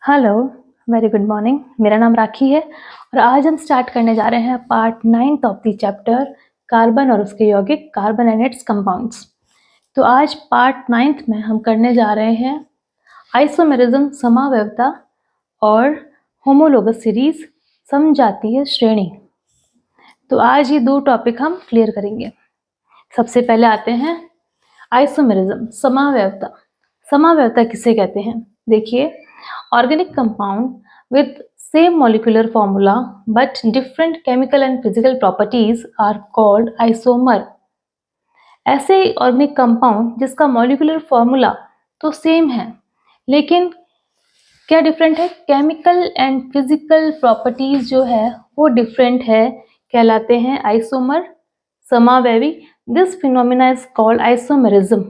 Hello, very good morning. मेरा नाम राखी है और आज हम स्टार्ट करने जा रहे हैं part 9 of the chapter carbon और उसके यौगिक, कार्बन एंड इट्स कंपाउंड्स। तो आज पार्ट 9 में हम करने जा रहे हैं आइसोमेरिज्म, समावयवता और होमोलोगस सीरीज, समजातीय श्रेणी। तो आज ये दो टॉपिक हम क्लियर करेंगे। सबसे पहले आते हैं आइसोमेरिज्म, समावयवता। समावयवता किसे कहते हैं? देखिए, organic compound with same molecular formula but different chemical and physical properties are called isomer। ऐसे ऑर्गेनिक कंपाउंड जिसका मॉलिक्यूलर फॉर्मूला तो सेम है लेकिन क्या डिफरेंट है? केमिकल एंड फिजिकल प्रॉपर्टीज जो है वो डिफरेंट है, कहलाते हैं आइसोमर, समावयवी। This phenomena is called isomerism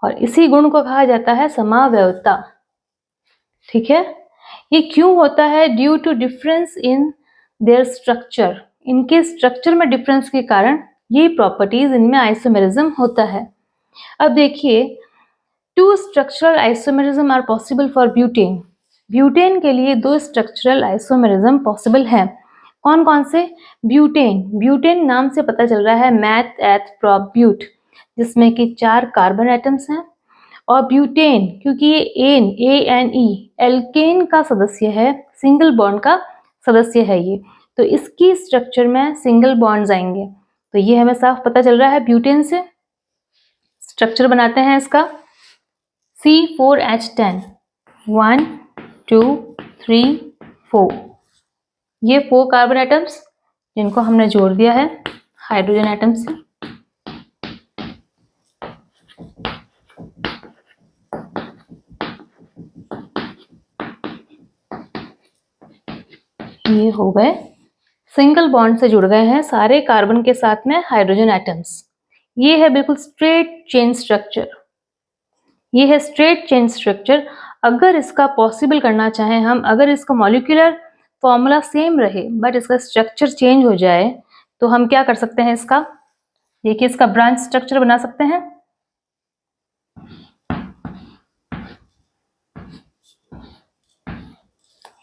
और इसी गुण को कहा जाता है समावयवता। ठीक है, ये क्यों होता है? Due to difference in their structure. इनके स्ट्रक्चर में डिफरेंस के कारण ये प्रॉपर्टीज, इनमें आइसोमेरिज्म होता है। अब देखिए, two structural isomerism are possible for butane. Butane के लिए दो स्ट्रक्चरल आइसोमेरिज्म पॉसिबल है। कौन कौन से? ब्यूटेन, ब्यूटेन नाम से पता चल रहा है मैथ एथ प्रोप ब्यूट, जिसमें कि 4 कार्बन एटम्स हैं। और ब्यूटेन, क्योंकि ये एन, ANE एल्केन का सदस्य है, सिंगल बॉन्ड का सदस्य है ये, तो इसकी स्ट्रक्चर में सिंगल बॉन्ड्स आएंगे। तो ये हमें साफ पता चल रहा है ब्यूटेन से। स्ट्रक्चर बनाते हैं इसका C4H10, 1 2 3 4। ये 4 कार्बन एटम्स जिनको हमने जोड़ दिया है हाइड्रोजन एटम से। ये हो गए, सिंगल बॉन्ड से जुड़ गए हैं सारे कार्बन के साथ में हाइड्रोजन एटम्स। ये है बिल्कुल स्ट्रेट चेन स्ट्रक्चर। ये है स्ट्रेट चेन स्ट्रक्चर। अगर इसका पॉसिबल करना चाहें हम, अगर इसका मॉलिक्यूलर फॉर्मूला सेम रहे बट इसका स्ट्रक्चर चेंज हो जाए, तो हम क्या कर सकते हैं? इसका देखिए, इसका ब्रांच स्ट्रक्चर बना सकते हैं।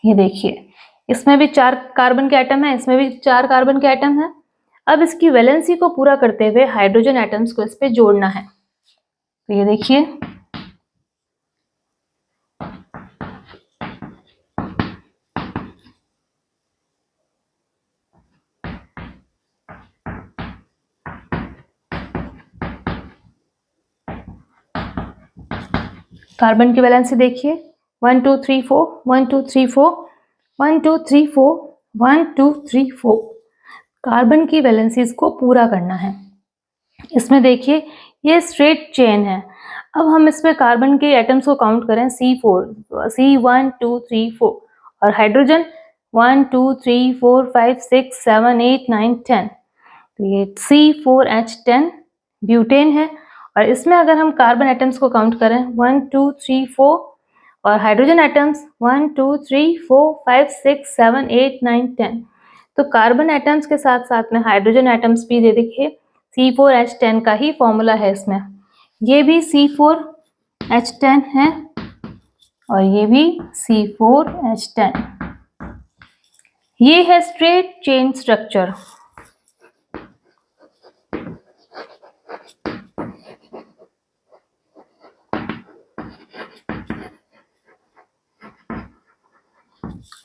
ये देखिए, इसमें भी 4 कार्बन के एटम है, इसमें भी 4 कार्बन के एटम है। अब इसकी वैलेंसी को पूरा करते हुए हाइड्रोजन एटम्स को इस पे जोड़ना है। तो ये देखिए, कार्बन की वैलेंसी देखिए, 1 2 3 4 1 2 3 4 1 2 3 4 1 2 3 4। कार्बन की वैलेंसीज को पूरा करना है। इसमें देखिए, ये स्ट्रेट चेन है। अब हम इसमें कार्बन के एटम्स को काउंट करें, C1 2 3 4, और हाइड्रोजन 1 2 3 4 5 6 7 8 9 10। तो ये C4H10 ब्यूटेन है। और इसमें अगर हम कार्बन एटम्स को काउंट करें, 1 2 3 4, और हाइड्रोजन एटम्स 1 2 3 4 5 6 7 8 9 10। तो कार्बन एटम्स के साथ साथ में हाइड्रोजन एटम्स भी दे देखिए, C4H10 का ही फॉर्मूला है इसमें। ये भी C4H10 है और ये भी C4H10। ये है स्ट्रेट चेन स्ट्रक्चर।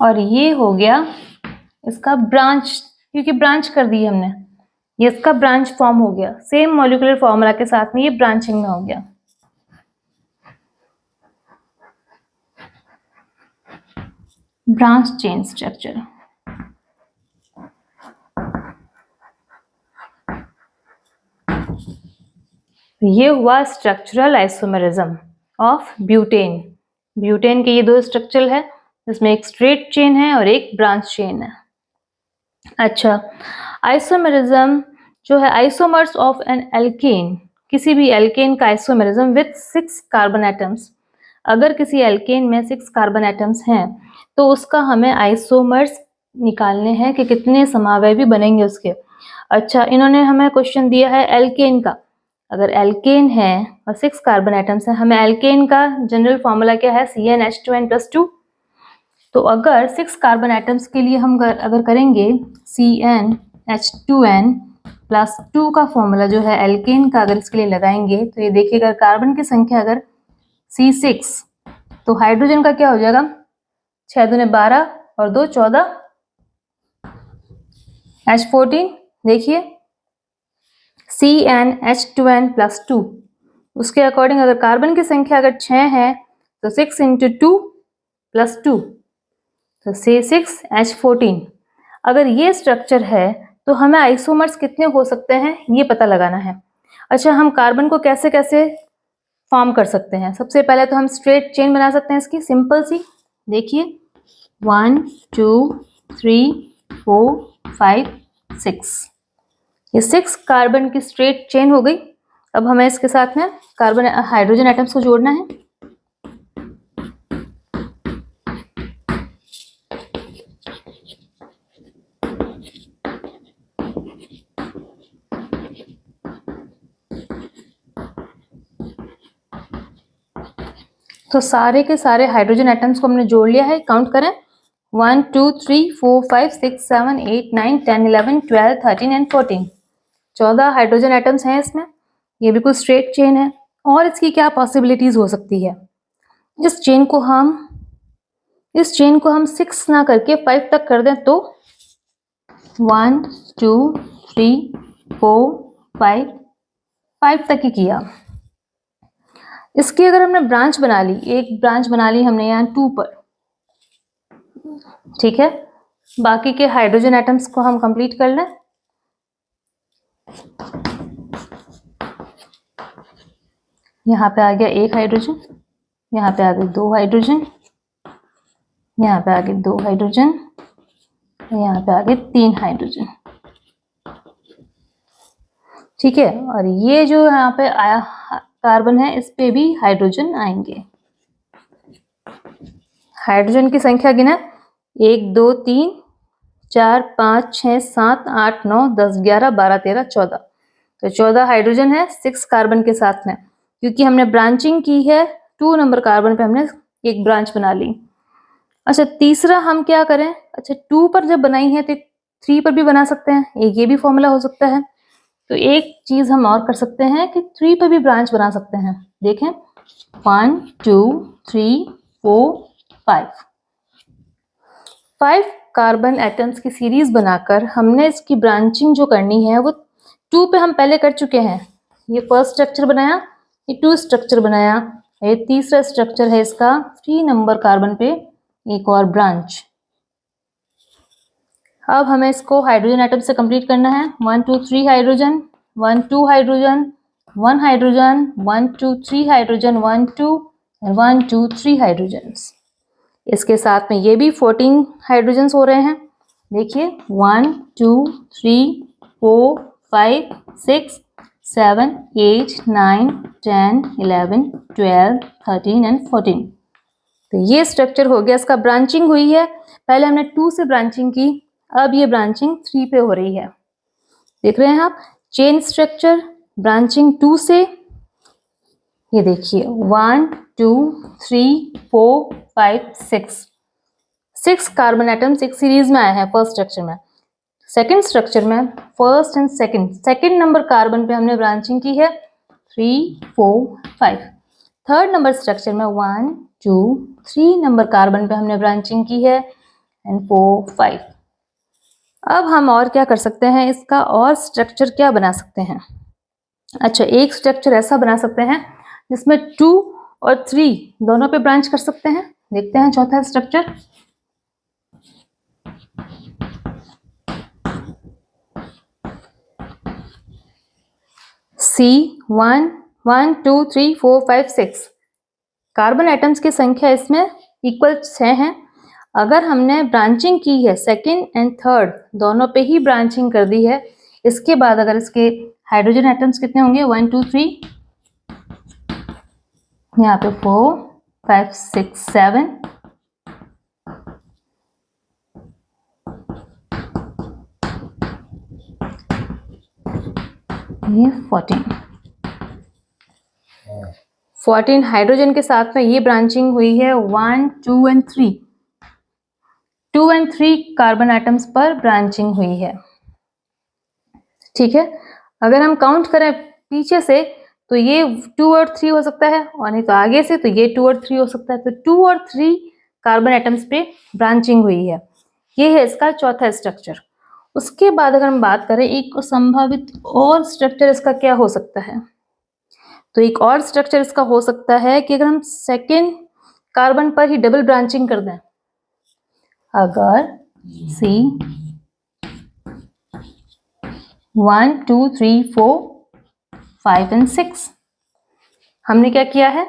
और ये हो गया इसका ब्रांच, क्योंकि ब्रांच कर दी हमने, ये इसका ब्रांच फॉर्म हो गया। सेम मॉलिक्यूलर फॉर्मूला के साथ में ये ब्रांचिंग में हो गया। Branch chain structure. ये हुआ structural isomerism of butane. Butane के ये दो स्ट्रक्चर है, जिसमें एक स्ट्रेट चेन है और एक ब्रांच चेन है। अच्छा, आइसोमेरिज्म जो है, आइसोमर्स ऑफ एन एल्केन, किसी भी एल्केन का आइसोमेरिज्म विथ 6 कार्बन एटम्स। अगर किसी एल्केन में 6 कार्बन एटम्स हैं तो उसका हमें आइसोमर्स निकालने हैं कि कितने समावयवी बनेंगे उसके। अच्छा, इन्होंने हमें क्वेश्चन दिया है एल्केन का। अगर एल्केन है और 6 कार्बन एटम्स हैं, हमें एल्केन का जनरल फॉर्मूला क्या है? CnH2n+2। तो अगर 6 कार्बन एटम्स के लिए हम अगर करेंगे CnH2n प्लस 2 का फॉर्मूला जो है एल्केन का अगर इसके लिए लगाएंगे तो ये देखिए अगर कार्बन की संख्या अगर C6 तो हाइड्रोजन का क्या हो जाएगा 6 दूने 12 और 2 14 H14 देखिए CnH2n प्लस 2 उसके अकॉर्डिंग अगर कार्बन की संख्या अगर 6 है तो 6 इंटू 2 प्लस 2 तो C6H14। अगर ये स्ट्रक्चर है तो हमें आइसोमर्स कितने हो सकते हैं ये पता लगाना है। अच्छा, हम कार्बन को कैसे कैसे फॉर्म कर सकते हैं? सबसे पहले तो हम स्ट्रेट चेन बना सकते हैं इसकी, सिंपल सी। देखिए 1 2 3 4 5 6, ये 6 कार्बन की स्ट्रेट चेन हो गई। अब हमें इसके साथ में कार्बन हाइड्रोजन एटम्स को जोड़ना है। तो सारे के सारे हाइड्रोजन एटम्स को हमने जोड़ लिया है। काउंट करें 1 2 3 4 5 6 7 8 9 10 11 12 13 एंड 14। 14 हाइड्रोजन एटम्स हैं इसमें। ये बिल्कुल स्ट्रेट चेन है। और इसकी क्या पॉसिबिलिटीज हो सकती है? इस चेन को हम 6 ना करके 5 तक कर दें तो 1 2 3 4 5 तक ही किया। इसकी अगर हमने ब्रांच बना ली, एक ब्रांच बना ली हमने यहाँ 2 पर, ठीक है। बाकी के हाइड्रोजन एटम्स को हम कंप्लीट कर लें। यहाँ पे आ गया 1 हाइड्रोजन, यहाँ पे आ गए 2 हाइड्रोजन, यहाँ पे आ गए 2 हाइड्रोजन, यहाँ पे आ गए 3 हाइड्रोजन, ठीक है। और ये जो यहाँ पे आया कार्बन है इस पे भी हाइड्रोजन आएंगे। हाइड्रोजन की संख्या गिना 1 2 3 4 5 6 7 8 9 10 11 12 13 14। तो 14 हाइड्रोजन है 6 कार्बन के साथ में, क्योंकि हमने ब्रांचिंग की है 2 नंबर कार्बन पे हमने एक ब्रांच बना ली। अच्छा, तीसरा हम क्या करें? अच्छा, 2 पर जब बनाई है तो 3 पर भी बना सकते हैं, ये भी फॉर्मूला हो सकता है। तो एक चीज हम और कर सकते हैं कि 3 पर भी ब्रांच बना सकते हैं। देखें 1 2 3 4 5 कार्बन एटम्स की सीरीज बनाकर हमने इसकी ब्रांचिंग जो करनी है वो 2 पे हम पहले कर चुके हैं। ये फर्स्ट स्ट्रक्चर बनाया, ये 2 स्ट्रक्चर बनाया, ये तीसरा स्ट्रक्चर है इसका 3 नंबर कार्बन पे एक और ब्रांच। अब हमें इसको हाइड्रोजन एटम से कंप्लीट करना है। 1 2 3 hydrogen, 1 2 hydrogen, 1 hydrogen, 1 2 3 hydrogen, 1 2 1 2 3 hydrogens. इसके साथ में ये भी 14 हाइड्रोजन्स हो रहे हैं। देखिए 1 2 3 4 5 6 7 8 9 10 11 12 13 एंड 14। तो ये स्ट्रक्चर हो गया, इसका ब्रांचिंग हुई है। पहले हमने 2 से ब्रांचिंग की, अब ये ब्रांचिंग 3 पे हो रही है। देख रहे हैं आप चेन स्ट्रक्चर, ब्रांचिंग 2 से। ये देखिए 1 2 3 4 5 6 कार्बन एटम्स एक सीरीज में आए हैं फर्स्ट स्ट्रक्चर में। सेकंड स्ट्रक्चर में first and second number carbon पे हमने ब्रांचिंग की है 3 4 5। थर्ड नंबर स्ट्रक्चर में 1 2 3 नंबर कार्बन पे हमने ब्रांचिंग की है एंड 4 5। अब हम और क्या कर सकते हैं, इसका और स्ट्रक्चर क्या बना सकते हैं? अच्छा, एक स्ट्रक्चर ऐसा बना सकते हैं जिसमें 2 और 3 दोनों पे ब्रांच कर सकते हैं। देखते हैं चौथा स्ट्रक्चर। C1 1 2 3 4 5 6 कार्बन एटम्स की संख्या इसमें इक्वल 6 है। अगर हमने ब्रांचिंग की है सेकंड एंड थर्ड दोनों पे ही ब्रांचिंग कर दी है, इसके बाद अगर इसके हाइड्रोजन एटम्स कितने होंगे 1 2 3, यहाँ पे 4 5 6 7, ये 14 हाइड्रोजन के साथ में ये ब्रांचिंग हुई है 1 2 एंड 3। 2 and 3 कार्बन एटम्स पर ब्रांचिंग हुई है। ठीक है, अगर हम काउंट करें पीछे से तो ये 2 और 3 हो सकता है, और नहीं तो आगे से तो ये 2 और 3 हो सकता है। तो 2 और 3 कार्बन एटम्स पे ब्रांचिंग हुई है। ये है इसका चौथा स्ट्रक्चर। उसके बाद अगर हम बात करें एक संभावित और स्ट्रक्चर इसका क्या हो सकता है, तो एक और स्ट्रक्चर इसका हो सकता है कि अगर हम सेकेंड कार्बन पर ही डबल ब्रांचिंग कर दें, अगर C 1 2 3 4 5 and 6 हमने क्या किया है,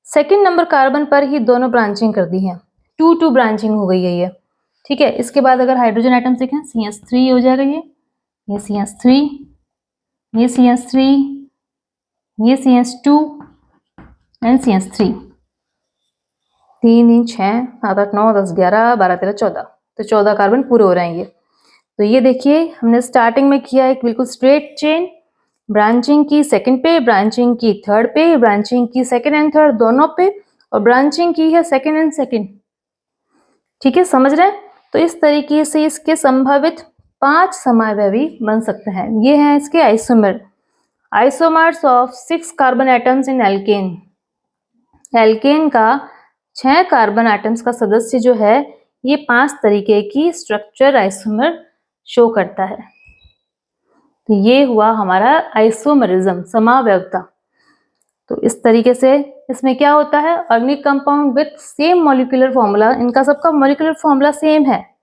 सेकेंड नंबर कार्बन पर ही दोनों ब्रांचिंग कर दी है, 2 ब्रांचिंग हो गई है ये। ठीक है, इसके बाद अगर हाइड्रोजन एटम्स देखें, CH3 हो जाएगा, ये CH3, ये CH3, ये CH2 एंड CH3। 3 3 6 7 8 9 10 11 12 13 14, तो 14 कार्बन पूरे हो रहे हैं ये। तो ये देखिए हमने स्टार्टिंग में किया एक बिल्कुल स्ट्रेट चेन, ब्रांचिंग की सेकंड पे, ब्रांचिंग की थर्ड पे, ब्रांचिंग की सेकंड एंड थर्ड दोनों पे, और ब्रांचिंग की है सेकंड एंड सेकंड। ठीक है, समझ रहे हैं? तो इस तरीके से इसके संभावित 5 समावयवी बन सकते हैं। ये हैं इसके isomer, isomers of 6 carbon atoms in alkane. Alkane का 6 कार्बन एटम्स का सदस्य जो है ये 5 तरीके की स्ट्रक्चर आइसोमर शो करता है। तो ये हुआ हमारा आइसोमरिज्म, समावयवता। तो इस तरीके से इसमें क्या होता है, organic compound with same molecular formula, इनका सबका मॉलिक्यूलर फॉर्मूला सेम है,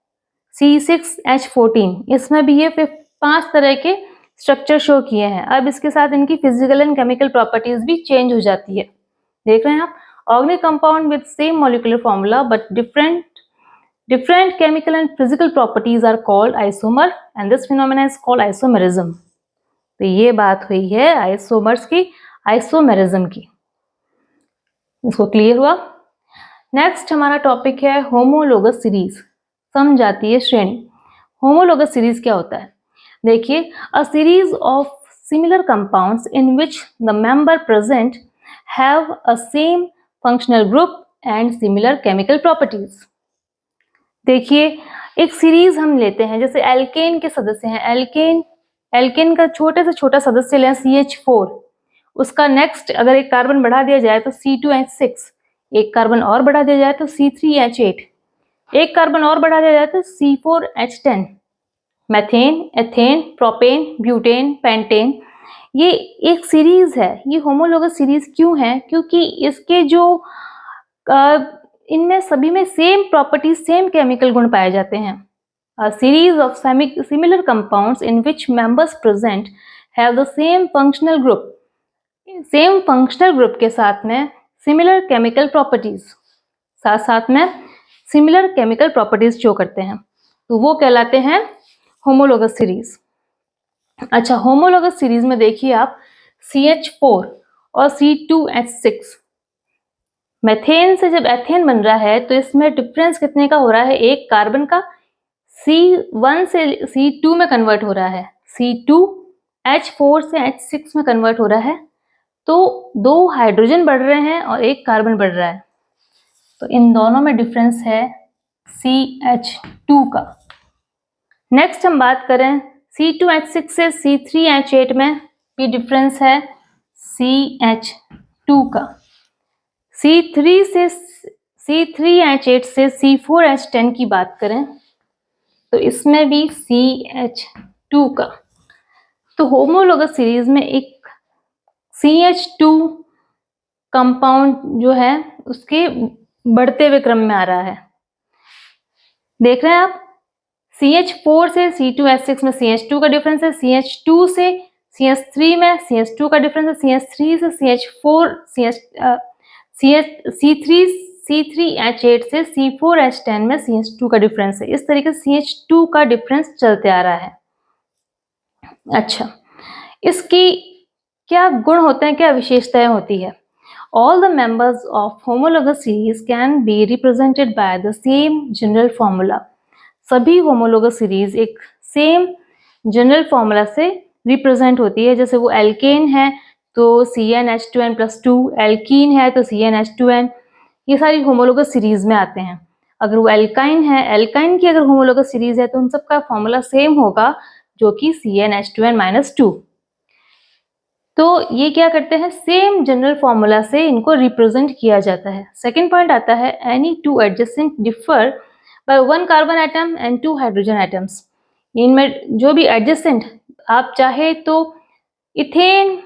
C6H14। इसमें भी ये 5 तरह के स्ट्रक्चर शो किए हैं। अब इसके साथ इनकी फिजिकल एंड केमिकल प्रॉपर्टीज भी चेंज हो जाती है। देख रहे हैं आप, organic compound with same molecular formula but different chemical and physical properties are called isomer and this phenomena is called isomerism। तो ये बात हुई है आइसोमर्स की, आइसोमेरिज्म की। इसको क्लियर हुआ? नेक्स्ट हमारा टॉपिक है होमोलोगस सीरीज, समजातीय श्रेणी। होमोलोगस सीरीज क्या होता है? देखिए, a series of similar compounds in which the member present have a same functional group and similar chemical properties. देखिए, एक सीरीज हम लेते हैं, जैसे एल्केन के सदस्य हैं, एल्केन का छोटे से छोटा सदस्य लें CH4, उसका नेक्स्ट अगर एक कार्बन बढ़ा दिया जाए तो C2H6, एक कार्बन और बढ़ा दिया जाए तो C3H8, एक कार्बन और बढ़ा दिया जाए तो C4H10। Methane, ethane, propane, butane, pentane, ये एक सीरीज है। ये होमोलोगस सीरीज क्यों है? क्योंकि इसके जो इनमें सभी में सेम प्रॉपर्टीज, सेम केमिकल गुण पाए जाते हैं। A series of similar compounds in which members present have the same functional group, same functional group के साथ में similar chemical properties, साथ साथ में similar chemical properties शो करते हैं, तो वो कहलाते हैं होमोलोगस सीरीज। अच्छा, होमोलोगस सीरीज में देखिए आप CH4 और C2H6, मेथेन से जब एथेन बन रहा है तो इसमें डिफरेंस कितने का हो रहा है, एक कार्बन का, C1 से C2 में कन्वर्ट हो रहा है, C2 H4 से H6 में कन्वर्ट हो रहा है, तो 2 हाइड्रोजन बढ़ रहे हैं और एक कार्बन बढ़ रहा है, तो इन दोनों में डिफरेंस है CH2 का। नेक्स्ट हम बात करें C2H6 से C3H8 में भी डिफरेंस है CH2 का। C3H8 से C4H10 की बात करें तो इसमें भी CH2 का। तो होमोलोगस सीरीज में एक CH2 कंपाउंड जो है उसके बढ़ते हुए क्रम में आ रहा है। देख रहे हैं आप, CH4 से C2H6 में CH2 का डिफरेंस है, CH2 से CH3 में CH2 का डिफरेंस है, CH3 से CH4 C3H8 से C4H10 में CH2 का डिफरेंस है। इस तरीके से CH2 का डिफरेंस चलते आ रहा है। अच्छा, इसकी क्या गुण होते हैं, क्या विशेषताएं होती है? All the members of homologous series can be represented by the same general formula। सभी होमोलोगस सीरीज एक सेम जनरल फॉर्मूला से रिप्रेजेंट होती है। जैसे वो एल्केन है तो CnH2n+2, एल्कीन है तो CnH2n, ये सारी होमोलोगस सीरीज में आते हैं। अगर वो एल्काइन है, एल्काइन की अगर होमोलोगस सीरीज है तो उन सबका फॉर्मूला सेम होगा, जो कि CnH2n-2। तो ये क्या करते हैं, सेम जनरल फॉर्मूला से इनको रिप्रेजेंट किया जाता है। सेकेंड पॉइंट आता है, any two adjacent differ by 1 carbon atom and 2 hydrogen atoms. इनमें जो भी एडजेसेंट, आप चाहे तो इथेन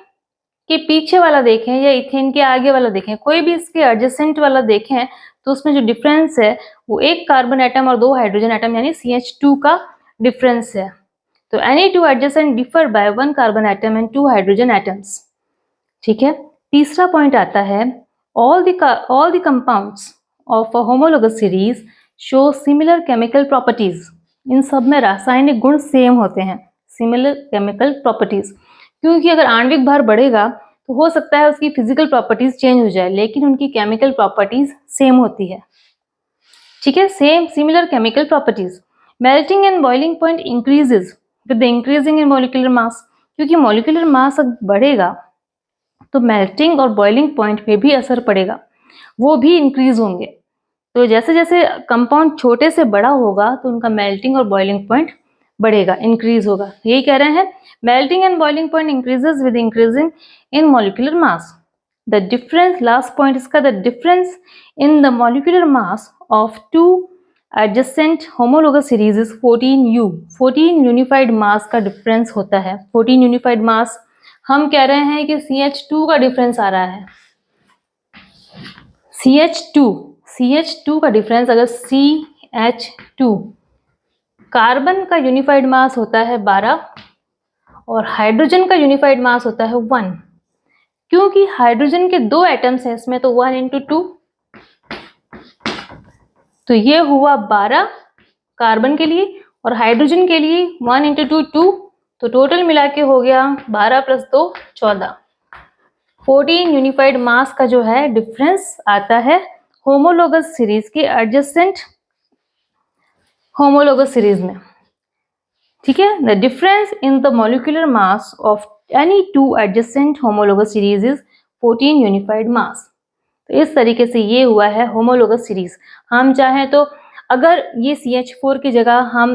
के पीछे वाला देखें या इथेन के आगे वाला देखें, कोई भी इसके एडजेसेंट वाला देखें तो उसमें जो डिफरेंस है वो 1 कार्बन एटम और 2 हाइड्रोजन एटम यानी CH2 का डिफरेंस है। तो any two adjacent differ by 1 carbon atom and 2 hydrogen atoms. ठीक है। तीसरा पॉइंट आता है, all the compounds of a homologous series show similar chemical properties. इन सब में रासायनिक गुण सेम होते हैं, सिमिलर केमिकल प्रॉपर्टीज। क्योंकि अगर आणविक भार बढ़ेगा तो हो सकता है उसकी फिजिकल प्रॉपर्टीज चेंज हो जाए, लेकिन उनकी केमिकल प्रॉपर्टीज सेम होती है। ठीक है, same similar chemical properties. Melting and boiling point increases with the increasing in molecular मास। क्योंकि मॉलिक्यूलर मास बढ़ेगा तो मेल्टिंग और बॉइलिंग पॉइंट पे भी असर पड़ेगा, वो भी इंक्रीज होंगे। तो जैसे जैसे कंपाउंड छोटे से बड़ा होगा तो उनका मेल्टिंग और बॉइलिंग पॉइंट बढ़ेगा, इंक्रीज होगा। यही कह रहे हैं, melting and boiling point increases with increasing in molecular mass. The difference, last point इसका, the difference in the molecular mass of 2 adjacent homologous series is 14U। 14 unified mass का difference होता है। 14 यूनिफाइड मास, हम कह रहे हैं कि CH2 का डिफरेंस आ रहा है। CH2 का डिफरेंस, अगर CH2, कार्बन का यूनिफाइड मास होता है 12 और हाइड्रोजन का यूनिफाइड मास होता है 1। क्योंकि हाइड्रोजन के 2 एटम्स हैं इसमें, तो 1 into 2, तो ये हुआ 12 कार्बन के लिए और हाइड्रोजन के लिए 1 into 2 2, तो टोटल मिला के हो गया 12 + 2 14। 14 यूनिफाइड मास का जो है डिफरेंस आता है होमोलोगस सीरीज के एडजेसेंट होमोलोगस सीरीज में। ठीक है, the difference in the molecular mass of any 2 adjacent homologous series is 14 unified mass. तो इस तरीके से ये हुआ है होमोलोगस सीरीज। हम चाहें तो अगर ये CH4 की जगह हम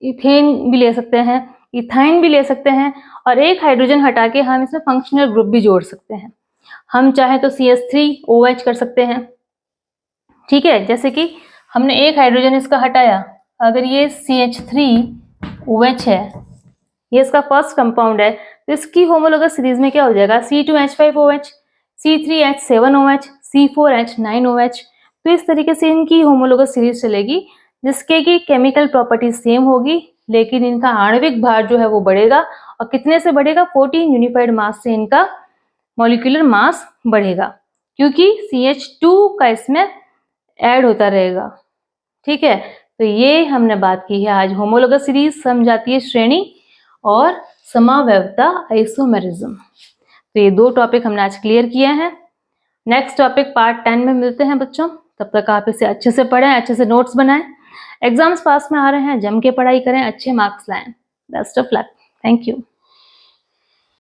इथेन भी ले सकते हैं, इथाइन भी ले सकते हैं, और एक हाइड्रोजन हटा के हम इसमें फंक्शनल ग्रुप भी जोड़ सकते हैं। हम चाहे तो CH3OH कर सकते हैं। ठीक है, जैसे कि हमने एक हाइड्रोजन इसका हटाया, अगर ये CH3OH है, ये इसका फर्स्ट कंपाउंड है, तो इसकी होमोलोगस सीरीज में क्या हो जाएगा, C2H5OH, C3H7OH, C4H9OH। तो इस तरीके से इनकी होमोलोगस सीरीज चलेगी, जिसके की केमिकल प्रॉपर्टी सेम होगी, लेकिन इनका आणविक भार जो है वो बढ़ेगा। और कितने से बढ़ेगा, 14 यूनिफाइड मास से इनका मॉलिक्यूलर मास बढ़ेगा, क्योंकि CH2 का इसमें ऐड होता रहेगा। ठीक है, तो ये हमने बात की है आज होमोलोगस सीरीज, समझातीय श्रेणी और समावयवता आइसोमेरिज्म। तो ये 2 टॉपिक हमने आज क्लियर किए हैं। नेक्स्ट टॉपिक पार्ट 10 में मिलते हैं बच्चों। तब तक आप इसे अच्छे से पढ़ें, अच्छे से नोट्स बनाएं। एग्जाम्स पास में आ रहे हैं, जम के पढ़ाई करें, अच्छे मार्क्स लाएं। Best of luck. Thank you.